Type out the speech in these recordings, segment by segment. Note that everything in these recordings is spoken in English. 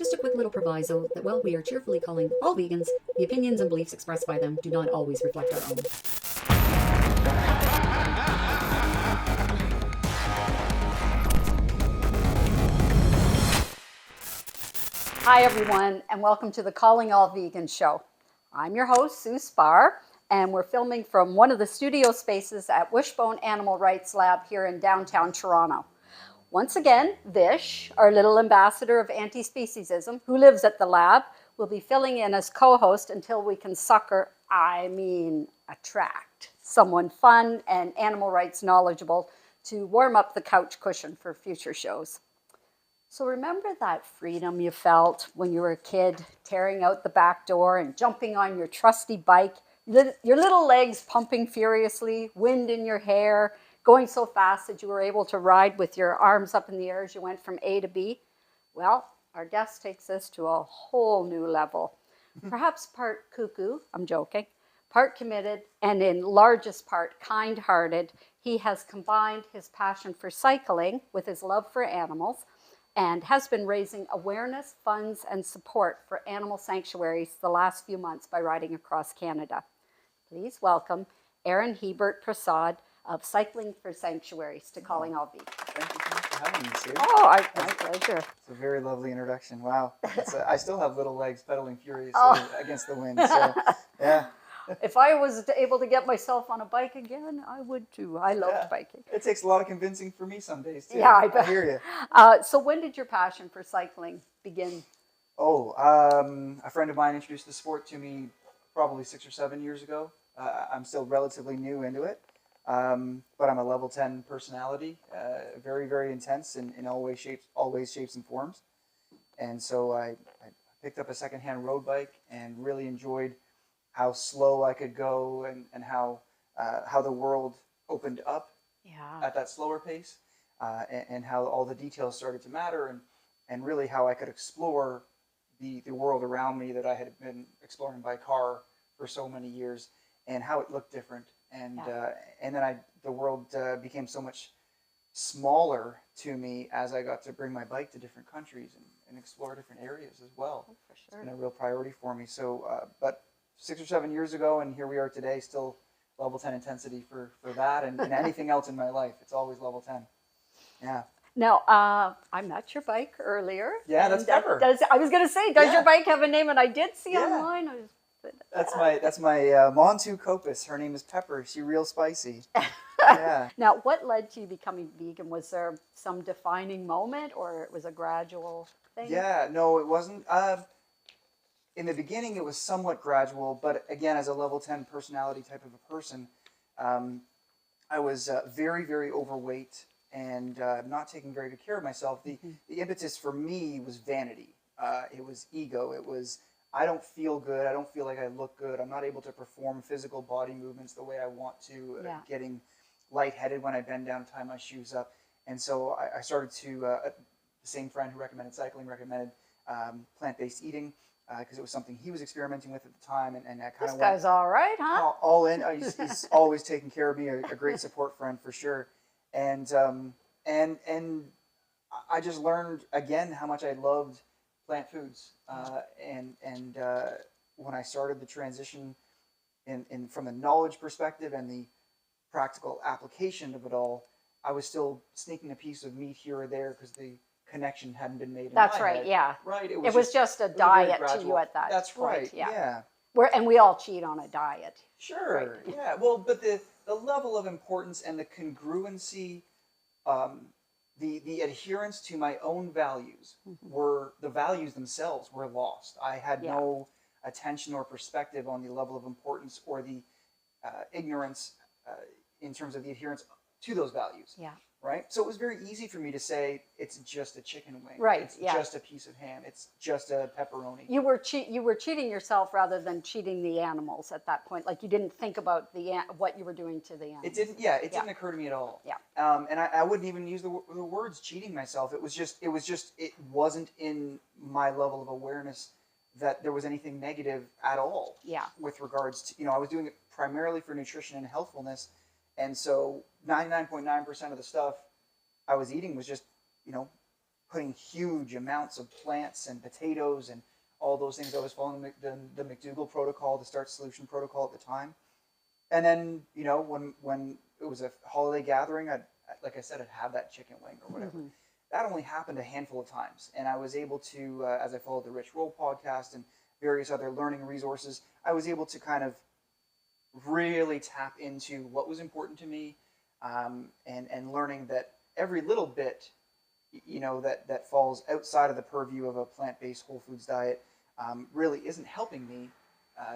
Just a quick little proviso that while we are cheerfully calling all vegans, the opinions and beliefs expressed by them do not always reflect our own. Hi everyone, and welcome to the Calling All Vegan show. I'm your host, Sue Spar, and we're filming from one of the studio spaces at Wishbone Animal Rights Lab here in downtown Toronto. Once again, Vish, our little ambassador of anti-speciesism, who lives at the lab, will be filling in as co-host until we can attract someone fun and animal rights knowledgeable to warm up the couch cushion for future shows. So remember that freedom you felt when you were a kid, tearing out the back door and jumping on your trusty bike, your little legs pumping furiously, wind in your hair, going so fast that you were able to ride with your arms up in the air as you went from A to B? Well, our guest takes this to a whole new level. Perhaps part cuckoo, I'm joking, part committed, and in largest part kind-hearted, he has combined his passion for cycling with his love for animals and has been raising awareness, funds, and support for animal sanctuaries the last few months by riding across Canada. Please welcome Aaron Hiebert-Prasad of Cycling for Sanctuaries to Calling All Vegan. Thank you for having me, Sue. My pleasure. It's a very lovely introduction. Wow. I still have little legs pedaling furiously against the wind. So, yeah. If I was able to get myself on a bike again, I would too. I loved biking. It takes a lot of convincing for me some days, too. Yeah, I bet. I hear you. So when did your passion for cycling begin? A friend of mine introduced the sport to me probably 6 or 7 years ago. I'm still relatively new into it. But I'm a level 10 personality, very, very intense in all ways, shapes, and forms. And so I picked up a secondhand road bike and really enjoyed how slow I could go and how the world opened up at that slower pace, and how all the details started to matter, and really how I could explore the world around me that I had been exploring by car for so many years, and how it looked different. And then the world became so much smaller to me as I got to bring my bike to different countries and explore different areas as well. Oh, for sure. It's been a real priority for me. So, but 6 or 7 years ago, and here we are today, still level 10 intensity for that, and anything else in my life. It's always level 10. Yeah. Now, I met your bike earlier. Yeah, that's Pepper. I was going to say, does your bike have a name? And I did see online. That's my Montu Copus. Her name is Pepper. She's real spicy. Yeah. Now, what led to you becoming vegan? Was there some defining moment, or it was a gradual thing? Yeah, no, it wasn't. In the beginning, it was somewhat gradual, but again, as a level 10 personality type of a person, I was very, very overweight and not taking very good care of myself. The impetus for me was vanity. It was ego. It was, I don't feel good. I don't feel like I look good. I'm not able to perform physical body movements the way I want to, getting lightheaded when I bend down and tie my shoes up. And so I started to, the same friend who recommended cycling recommended plant-based eating, because it was something he was experimenting with at the time. And I kind of This guy's all right, huh? all in. He's always taking care of me, a great support friend for sure. And I just learned again how much I loved plant foods, and when I started the transition in from the knowledge perspective and the practical application of it all, I was still sneaking a piece of meat here or there because the connection hadn't been made. That's right. Head. Yeah. Right. It was just a diet to you at that. That's point. right. Yeah. And we all cheat on a diet. Sure. Right. Yeah. Well, but the level of importance and the congruency, the adherence to my own values were, the values themselves were lost. I had no attention or perspective on the level of importance or the ignorance in terms of the adherence to those values. Yeah. Right? So it was very easy for me to say, it's just a chicken wing. Right, It's just a piece of ham. It's just a pepperoni. You were cheating yourself rather than cheating the animals at that point. Like you didn't think about what you were doing to the animals. It didn't occur to me at all. Yeah. And I wouldn't even use the words cheating myself. It wasn't in my level of awareness that there was anything negative at all. Yeah. With regards to, I was doing it primarily for nutrition and healthfulness. And so 99.9% of the stuff I was eating was just, putting huge amounts of plants and potatoes and all those things. I was following the McDougall protocol, the Start Solution protocol at the time. And then, you know, when it was a holiday gathering, like I said, I'd have that chicken wing or whatever. Mm-hmm. That only happened a handful of times. And I was able to, as I followed the Rich Roll podcast and various other learning resources, I was able to kind of really tap into what was important to me, and learning that every little bit, you know, that falls outside of the purview of a plant-based whole foods diet really isn't helping me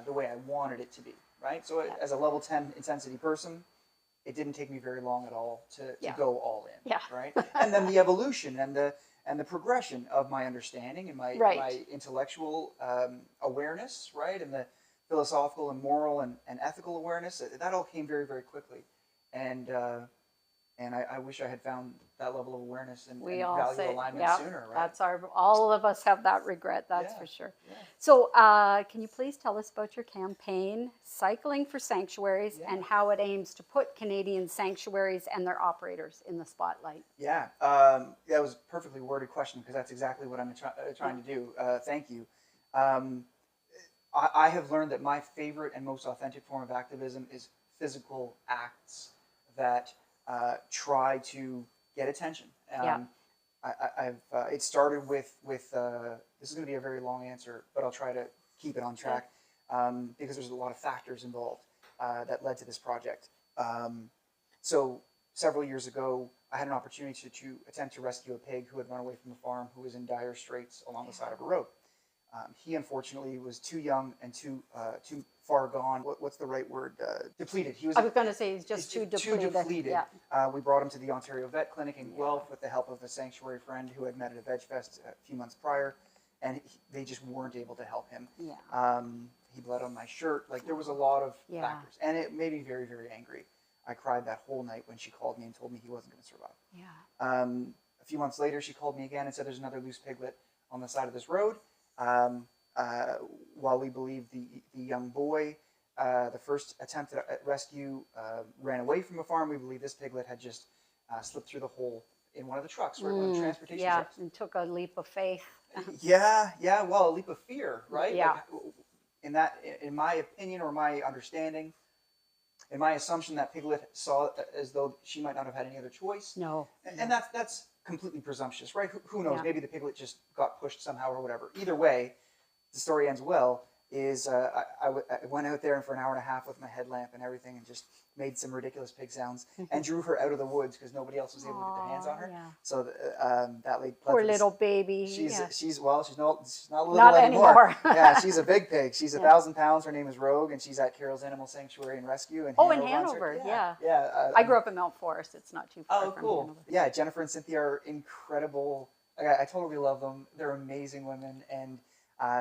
the way I wanted it to be, right? So as a level 10 intensity person, it didn't take me very long at all to go all in, right? And then the evolution and the progression of my understanding and my intellectual awareness, right? And the philosophical and moral and ethical awareness, that all came very, very quickly. And I wish I had found that level of awareness and value alignment sooner, right? That's all of us have that regret, that's for sure. Yeah. So can you please tell us about your campaign, Cycling for Sanctuaries, and how it aims to put Canadian sanctuaries and their operators in the spotlight? Yeah, that was a perfectly worded question because that's exactly what I'm trying to do. Thank you. I have learned that my favorite and most authentic form of activism is physical acts that try to get attention. It started with this is going to be a very long answer, but I'll try to keep it on track because there's a lot of factors involved that led to this project. So several years ago, I had an opportunity to attempt to rescue a pig who had run away from the farm, who was in dire straits along the side of a road. He unfortunately was too young and too far gone. What's the right word? Depleted. I was going to say he's just too depleted. Yeah. We brought him to the Ontario Vet Clinic in Guelph with the help of a sanctuary friend who had met at a Veg Fest a few months prior, and they just weren't able to help him. Yeah. He bled on my shirt. Like, there was a lot of factors, and it made me very, very angry. I cried that whole night when she called me and told me he wasn't going to survive. Yeah. A few months later, she called me again and said there's another loose piglet on the side of this road. While we believe the young boy, the first attempt at rescue, ran away from a farm, we believe this piglet had just slipped through the hole in one of the trucks, right? One of the transportation trucks. And took a leap of faith. Well, a leap of fear, right? Yeah. Like, in my opinion or my understanding, in my assumption, that piglet saw it as though she might not have had any other choice. No. And that's completely presumptuous, right? Who knows? Maybe the piglet just got pushed somehow or whatever. Either way, the story ends well. I went out there and for an hour and a half with my headlamp and everything and just made some ridiculous pig sounds and drew her out of the woods because nobody else was able to get their hands on her. Yeah. So that lady, poor little baby. She's not little anymore. Yeah, she's a big pig. She's 1,000 pounds. Her name is Rogue, and she's at Carroll's Animal Sanctuary and Rescue in Hanover. In Hanover, yeah. I grew up in Mount Forest. It's not too far from cool. Hanover. Yeah, Jennifer and Cynthia are incredible. I totally love them. They're amazing women, and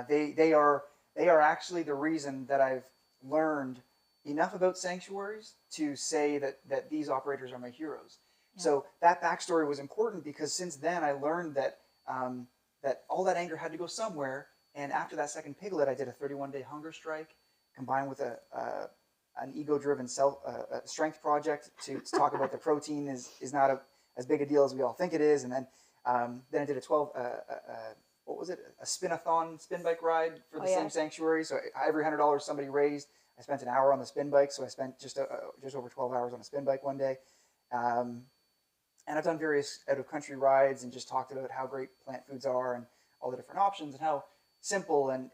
they are actually the reason that I've learned enough about sanctuaries to say that these operators are my heroes. Yeah. So that backstory was important because since then I learned that that all that anger had to go somewhere. And after that second piglet, I did a 31-day hunger strike combined with an ego-driven strength project to talk about the protein is not as big a deal as we all think it is. And then I did a 12. What was it? A spin-a-thon spin bike ride for the same sanctuary. So every $100 somebody raised, I spent an hour on the spin bike. So I spent just over 12 hours on a spin bike one day. And I've done various out-of-country rides and just talked about how great plant foods are and all the different options and how simple and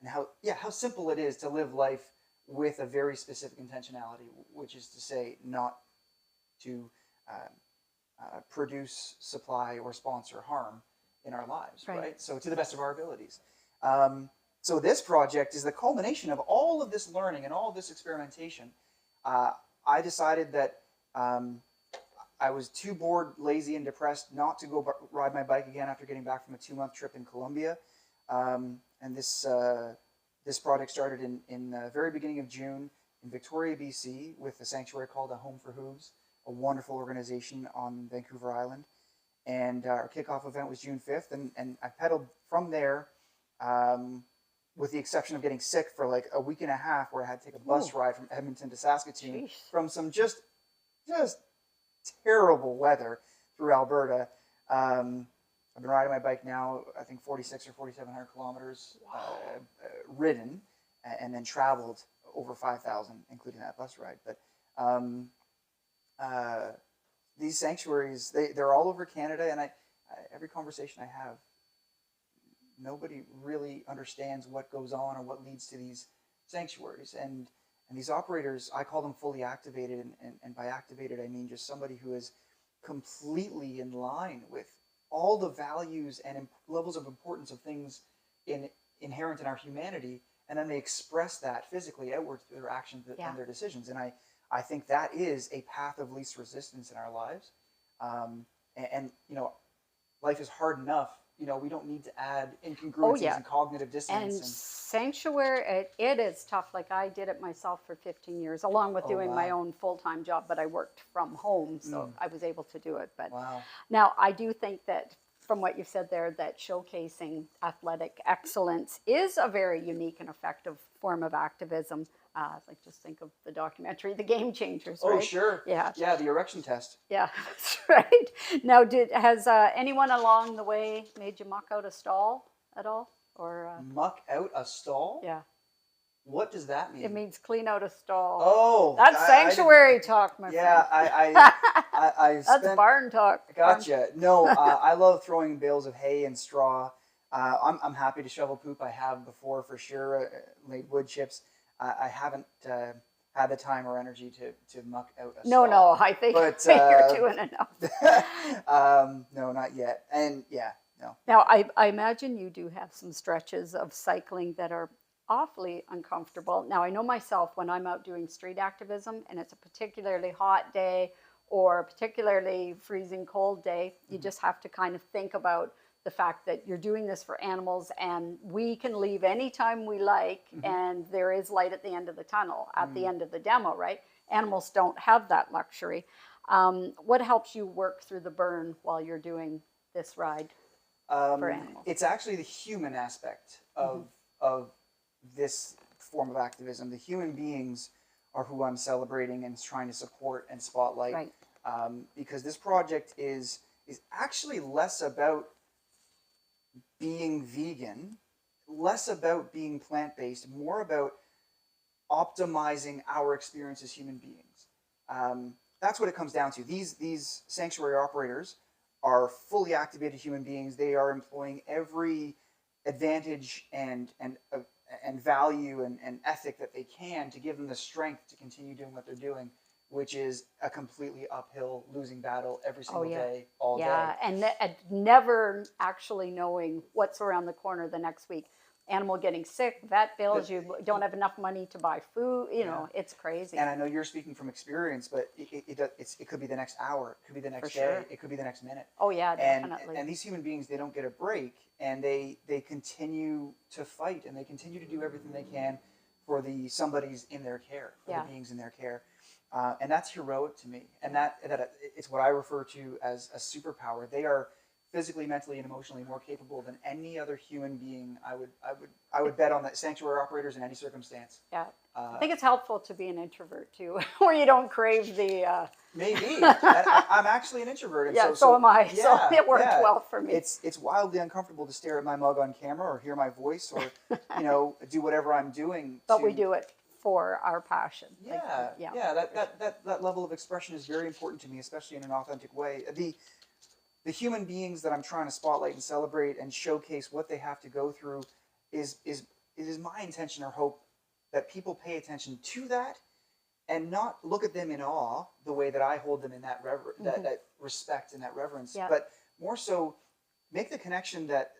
how simple it is to live life with a very specific intentionality, which is to say not to produce, supply, or sponsor harm in our lives, right? So to the best of our abilities. So this project is the culmination of all of this learning and all of this experimentation. I decided that I was too bored, lazy, and depressed not to go ride my bike again after getting back from a 2-month trip in Colombia. And this project started in the very beginning of June in Victoria, BC, with a sanctuary called A Home for Hooves, a wonderful organization on Vancouver Island. And our kickoff event was June 5th, and I pedaled from there, with the exception of getting sick for like a week and a half, where I had to take a bus ride from Edmonton to Saskatoon from some just terrible weather through Alberta. I've been riding my bike now, I think 46 or 4,700 kilometers ridden, and then traveled over 5,000, including that bus ride. But these sanctuaries, they're all over Canada, and every conversation I have, nobody really understands what goes on or what leads to these sanctuaries. And these operators, I call them fully activated, and by activated I mean just somebody who is completely in line with all the values and levels of importance of things inherent in our humanity, and then they express that physically outward through their actions and their decisions. And I think that is a path of least resistance in our lives. And you know, life is hard enough. You know, we don't need to add incongruencies and cognitive dissonance. And sanctuary, it is tough. Like, I did it myself for 15 years, along with doing my own full-time job, but I worked from home, so I was able to do it. But now I do think that, from what you said there, that showcasing athletic excellence is a very unique and effective form of activism. Like, just think of the documentary, The Game Changers, right? Oh, sure. Yeah. Yeah, the erection test. Yeah, that's right. Now, has anyone along the way made you muck out a stall at all? Or muck out a stall? Yeah. What does that mean? It means clean out a stall. Oh, that's sanctuary talk, my friend. Yeah, That's barn talk. Gotcha. No, I love throwing bales of hay and straw. I'm happy to shovel poop. I have before, for sure. Laid wood chips. I haven't had the time or energy to muck out a stall. No, I think you're doing enough. No, not yet. And yeah, no. Now, I imagine you do have some stretches of cycling that are awfully uncomfortable. Now, I know myself, when I'm out doing street activism and it's a particularly hot day or a particularly freezing cold day, you just have to kind of think about the fact that you're doing this for animals, and we can leave anytime we like, and there is light at the end of the tunnel, at the end of the demo, right? Animals don't have that luxury. What helps you work through the burn while you're doing this ride for animals? It's actually the human aspect of this form of activism. The human beings are who I'm celebrating and trying to support and spotlight. Right. Because this project is actually less about being vegan, less about being plant-based, more about optimizing our experience as human beings. That's what it comes down to. These sanctuary operators are fully activated human beings. They are employing every advantage and value and ethic that they can to give them the strength to continue doing what they're doing, which is a completely uphill losing battle every single day, all day. Yeah, and never actually knowing what's around the corner the next week. Animal getting sick, vet bills, you don't have enough money to buy food, you know, it's crazy. And I know you're speaking from experience, but it could be the next hour, it could be the next day, it could be the next minute. Oh yeah, definitely. And these human beings, they don't get a break, and they continue to fight, and they continue to do everything they can for the somebodies in their care, for the beings in their care. And that's heroic to me. And that it's what I refer to as a superpower. They are physically, mentally, and emotionally more capable than any other human being. I would bet on the sanctuary operators in any circumstance. Yeah, I think it's helpful to be an introvert too, where you don't crave the. Maybe. I'm actually an introvert. And yeah, so am I. Yeah, so it worked well for me. It's wildly uncomfortable to stare at my mug on camera or hear my voice or do whatever I'm doing. But we do it for our passion. Yeah, that level of expression is very important to me, especially in an authentic way. The human beings that I'm trying to spotlight and celebrate and showcase what they have to go through is my intention or hope that people pay attention to that and not look at them in awe the way that I hold them in that that respect and that reverence, but more so make the connection that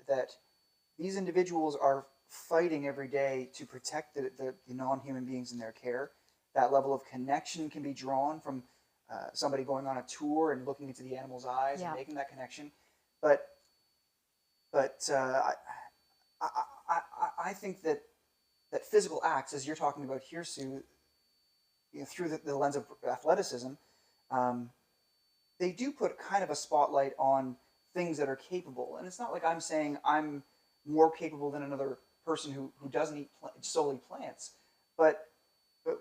these individuals are fighting every day to protect the non-human beings in their care. That level of connection can be drawn from somebody going on a tour and looking into the animal's eyes and making that connection. But I think that physical acts, as you're talking about here, Sue, through the lens of athleticism, they do put kind of a spotlight on things that are capable. And it's not like I'm saying I'm more capable than another person who doesn't eat solely plants, but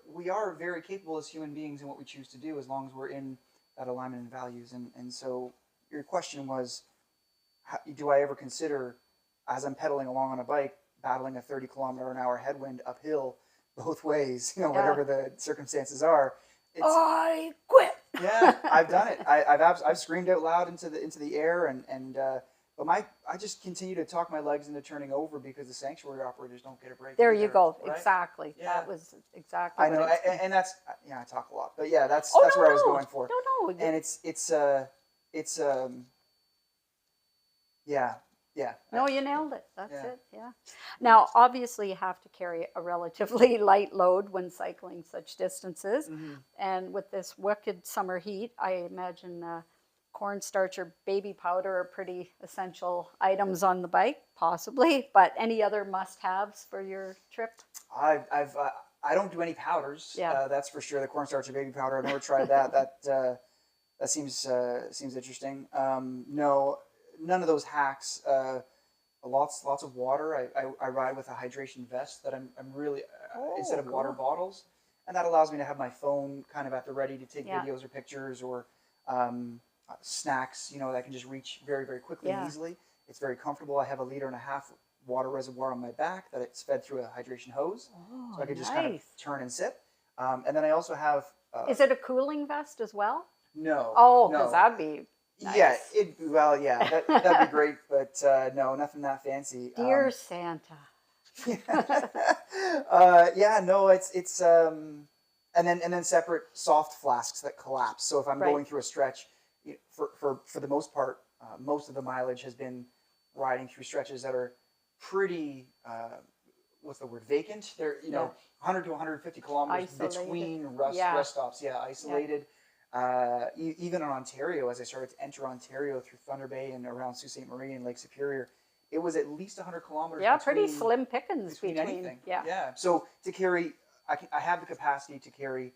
we are very capable as human beings in what we choose to do, as long as we're in that alignment and values. And so your question was, do I ever consider, as I'm pedaling along on a bike, battling a 30-kilometer-an-hour headwind uphill both ways, whatever the circumstances are. I quit. Yeah, I've done it. I've screamed out loud into the air, but I just continue to talk my legs into turning over because the sanctuary operators don't get a break. There either, you go. right? Exactly. Yeah. That was exactly. I know, what and that's I talk a lot, but yeah, that's no, where I was going for. No. And it's yeah. No, you nailed it. That's Yeah. it. Yeah. Now, obviously, you have to carry a relatively light load when cycling such distances. Mm-hmm. And with this wicked summer heat, I imagine cornstarch or baby powder are pretty essential items on the bike, possibly. But any other must-haves for your trip? I don't do any powders. Yeah. That's for sure. The cornstarch or baby powder. I've never tried that. That seems interesting. No. None of those hacks. Lots of water. I ride with a hydration vest that I'm really instead of cool. water bottles, and that allows me to have my phone kind of at the ready to take Yeah. videos or pictures or snacks. That I can just reach very very quickly and easily. It's very comfortable. I have a 1.5 liter water reservoir on my back that it's fed through a hydration hose, so I can just kind of turn and sip. And then I also have. Is it a cooling vest as well? No. Oh, no. because that'd be. Nice. Yeah, that'd be great, but no, nothing that fancy. Dear Santa. It's and then separate soft flasks that collapse. So if I'm going through a stretch, for the most part, most of the mileage has been riding through stretches that are pretty what's the word, vacant. They're 100 to 150 kilometers between rest stops. Yeah, isolated. Even in Ontario, as I started to enter Ontario through Thunder Bay and around Sault Ste. Marie and Lake Superior, it was at least 100 kilometers. Yeah, pretty slim pickings between anything. Yeah. So to carry, I have the capacity to carry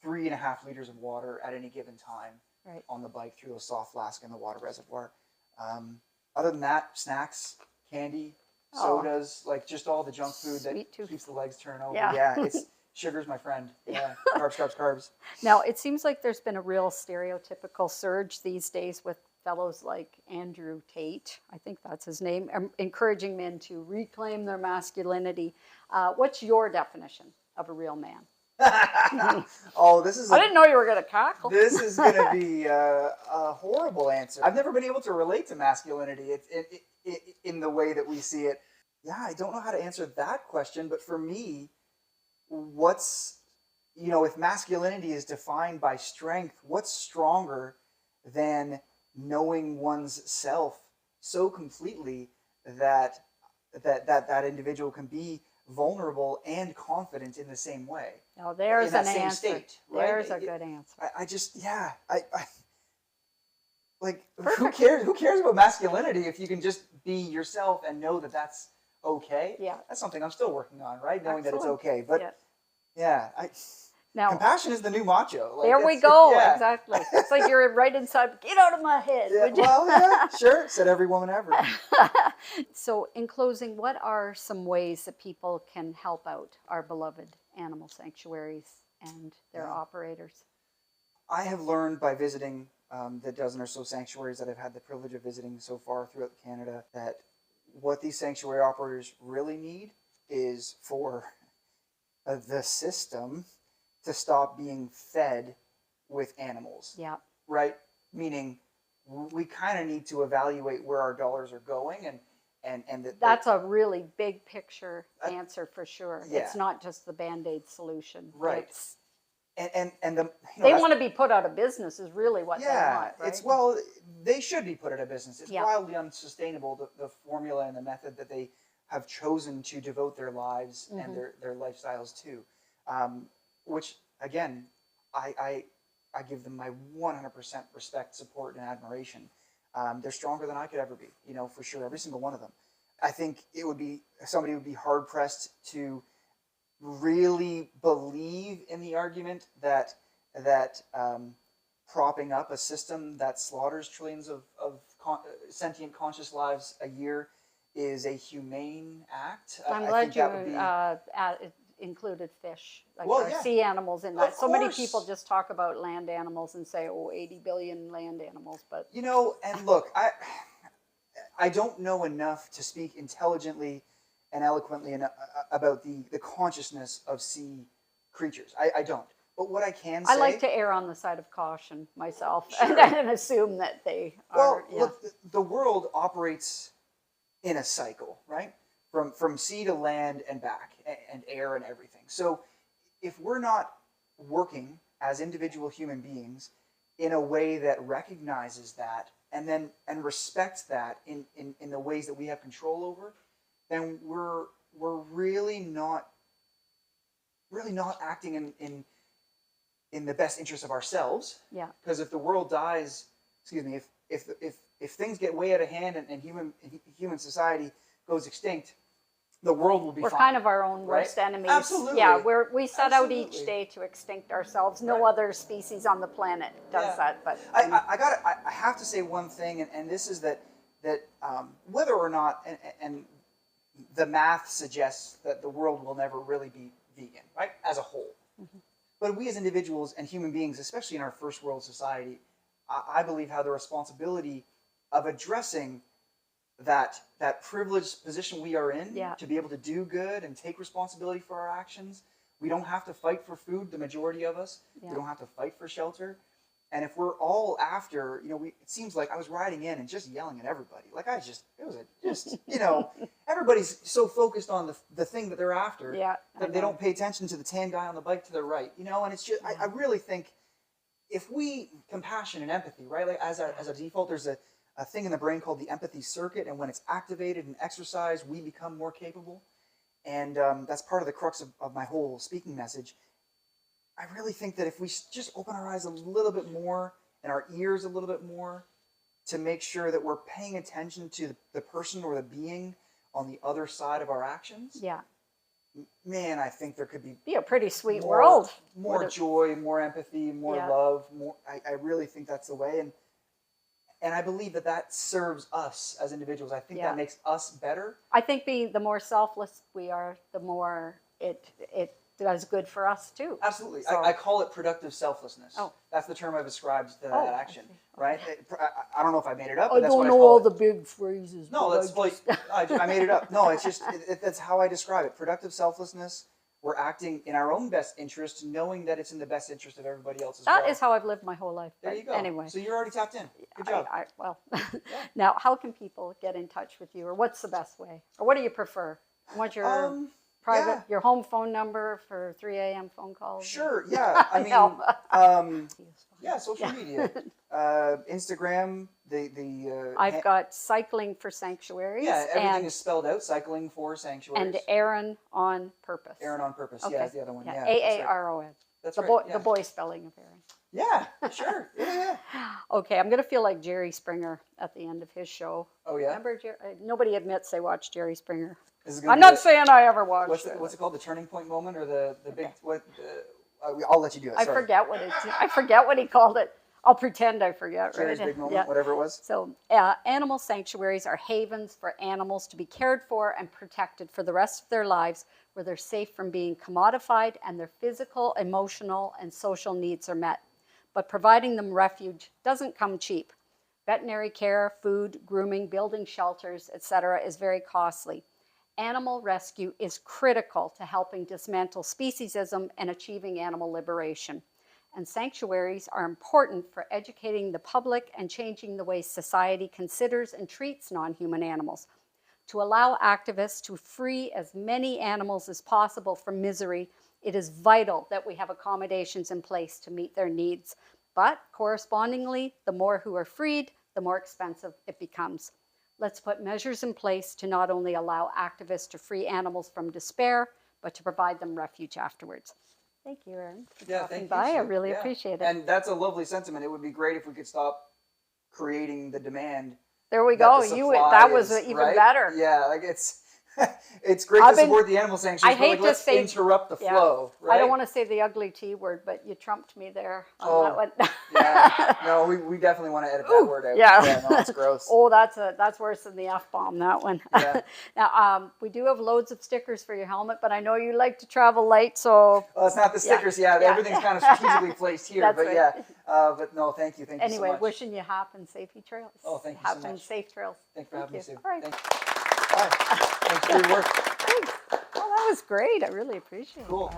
3.5 liters of water at any given time on the bike through those soft flask and the water reservoir. Other than that, snacks, candy, sodas, like just all the junk food that keeps the legs turning over. Yeah, it's sugar's my friend. Yeah, carbs. Now, it seems like there's been a real stereotypical surge these days with fellows like Andrew Tate, I think that's his name, encouraging men to reclaim their masculinity. What's your definition of a real man? This is. I didn't know you were going to cackle. This is going to be a horrible answer. I've never been able to relate to masculinity in the way that we see it. Yeah, I don't know how to answer that question, but for me, if masculinity is defined by strength, what's stronger than knowing one's self so completely that individual can be vulnerable and confident in the same way? Now, there's in that an same answer. state, right? There's a good answer. Who cares about masculinity if you can just be yourself and know that that's okay? Yeah. That's something I'm still working on, right? Knowing that it's Excellent. okay. But now, compassion is the new macho. There we go. Exactly. It's like you're right inside. Get out of my head. Sure. Said every woman ever. So, in closing, what are some ways that people can help out our beloved animal sanctuaries and their operators? I have learned by visiting the dozen or so sanctuaries that I've had the privilege of visiting so far throughout Canada that what these sanctuary operators really need is for the system to stop being fed with animals. Yeah. Right? Meaning we kind of need to evaluate where our dollars are going and that's a really big picture answer for sure. Yeah. It's not just the Band-Aid solution. Right. They want to be put out of business is really what they want, right? They should be put out of business. It's wildly unsustainable, the formula and the method that they have chosen to devote their lives and their lifestyles to. Which, again, I give them my 100% respect, support, and admiration. They're stronger than I could ever be, for sure, every single one of them. I think somebody would be hard-pressed to really believe in the argument that propping up a system that slaughters trillions of sentient conscious lives a year is a humane act. I'm glad you included fish, like Well, our yeah. sea animals in Of that. So many course. people just talk about land animals and say, oh, 80 billion land animals, but You know, and look, I don't know enough to speak intelligently and eloquently about the consciousness of sea creatures. I don't. But what I can say, I like to err on the side of caution myself Sure. and assume that they well, are. Yeah. look, the world operates in a cycle, right? From sea to land and back, and air and everything. So if we're not working as individual human beings in a way that recognizes that and respects that in the ways that we have control over, then we're really not acting in the best interest of ourselves. Yeah. Because if the world dies, excuse me, if things get way out of hand and human society goes extinct, the world will be We're fine. kind of our own right? worst enemies. Absolutely. Yeah, we set out Absolutely. each day to extinct ourselves. No Right. other species on the planet does Yeah. that. But I have to say one thing, and this is that whether or not, and the math suggests that the world will never really be vegan, right, as a whole. Mm-hmm. But we as individuals and human beings, especially in our first world society, I believe have the responsibility of addressing that privileged position we are in, Yeah. to be able to do good and take responsibility for our actions. We don't have to fight for food, the majority of us. Yeah. We don't have to fight for shelter. And if we're all after, it seems like I was riding in and just yelling at everybody. Like everybody's so focused on the thing that they're after, Yeah, that they don't pay attention to the tan guy on the bike to their right, and it's just, I really think if we, compassion and empathy, right? Like as a default, there's a thing in the brain called the empathy circuit, and when it's activated and exercised, we become more capable. And that's part of the crux of my whole speaking message. I really think that if we just open our eyes a little bit more and our ears a little bit more to make sure that we're paying attention to the person or the being on the other side of our actions, yeah, man, I think there could be a pretty sweet more, world. more joy, more empathy, more Yeah. love. More, I really think that's the way, and I believe that serves us as individuals. I think Yeah. that makes us better. I think the more selfless we are, the more it does good for us too. Absolutely. So- I call it productive selfless. Oh. That's the term I've ascribed to Oh, that I action, see. right? I don't know if I made it up, but I that's don't what I know call all it. the big phrases. No, but that's I like, just- I made it up. No, it's just, that's how I describe it. Productive selflessness. We're acting in our own best interest, knowing that it's in the best interest of everybody else as well. That is how I've lived my whole life. There but you go. Anyway. So you're already tapped in. Good job. Well, now, how can people get in touch with you, or what's the best way, or what do you prefer? I want your private, yeah. your home phone number for 3 a.m. phone calls. Sure, yeah. I mean, No. yeah, social media. Instagram, I've got Cycling for Sanctuaries. yeah, everything and, is spelled out. Cycling for Sanctuaries. and Aaron on Purpose. Aaron on Purpose. Okay. Yeah, that's the other one. Yeah, A-A-R-O-N. That's The right. boy, yeah. the boy spelling of Aaron. Yeah, sure. Yeah. Okay, I'm gonna feel like Jerry Springer at the end of his show. Oh yeah. Remember, nobody admits they watch Jerry Springer. This is gonna I'm be not saying I ever watched what's it. it called? The turning point moment, or the big what? I'll let you do it. I Sorry. forget what I forget what he called it. I'll pretend I forget. Jerry's right? big moment, Yeah. whatever it was. So, animal sanctuaries are havens for animals to be cared for and protected for the rest of their lives, where they're safe from being commodified and their physical, emotional, and social needs are met. But providing them refuge doesn't come cheap. Veterinary care, food, grooming, building shelters, etc. is very costly. Animal rescue is critical to helping dismantle speciesism and achieving animal liberation. And sanctuaries are important for educating the public and changing the way society considers and treats non-human animals. To allow activists to free as many animals as possible from misery, it is vital that we have accommodations in place to meet their needs. But correspondingly, the more who are freed, the more expensive it becomes. Let's put measures in place to not only allow activists to free animals from despair, but to provide them refuge afterwards. Thank you, Aaron, for dropping by. I really appreciate it. And that's a lovely sentiment. It would be great if we could stop creating the demand. There we that go. the supply That was is, even right? better. Yeah, like it's It's great to support the animal sanctuaries, but like, let's interrupt the flow, right? I don't want to say the ugly T word, but you trumped me there on that one. Yeah. No, we definitely want to edit that word out. Yeah. No, it's gross. Oh, that's worse than the F-bomb, that one. Yeah. Now, we do have loads of stickers for your helmet, but I know you like to travel light, so... Well, it's not the stickers, everything's kind of strategically placed here, That's but right. but no, thank you so much. Anyway, wishing you happy and safe trails. Oh, thank you so much. Happy and safe trails. Thanks for having me, Sue. All right. Bye. Thanks for your work. Thanks. Well, that was great. I really appreciate it. Cool.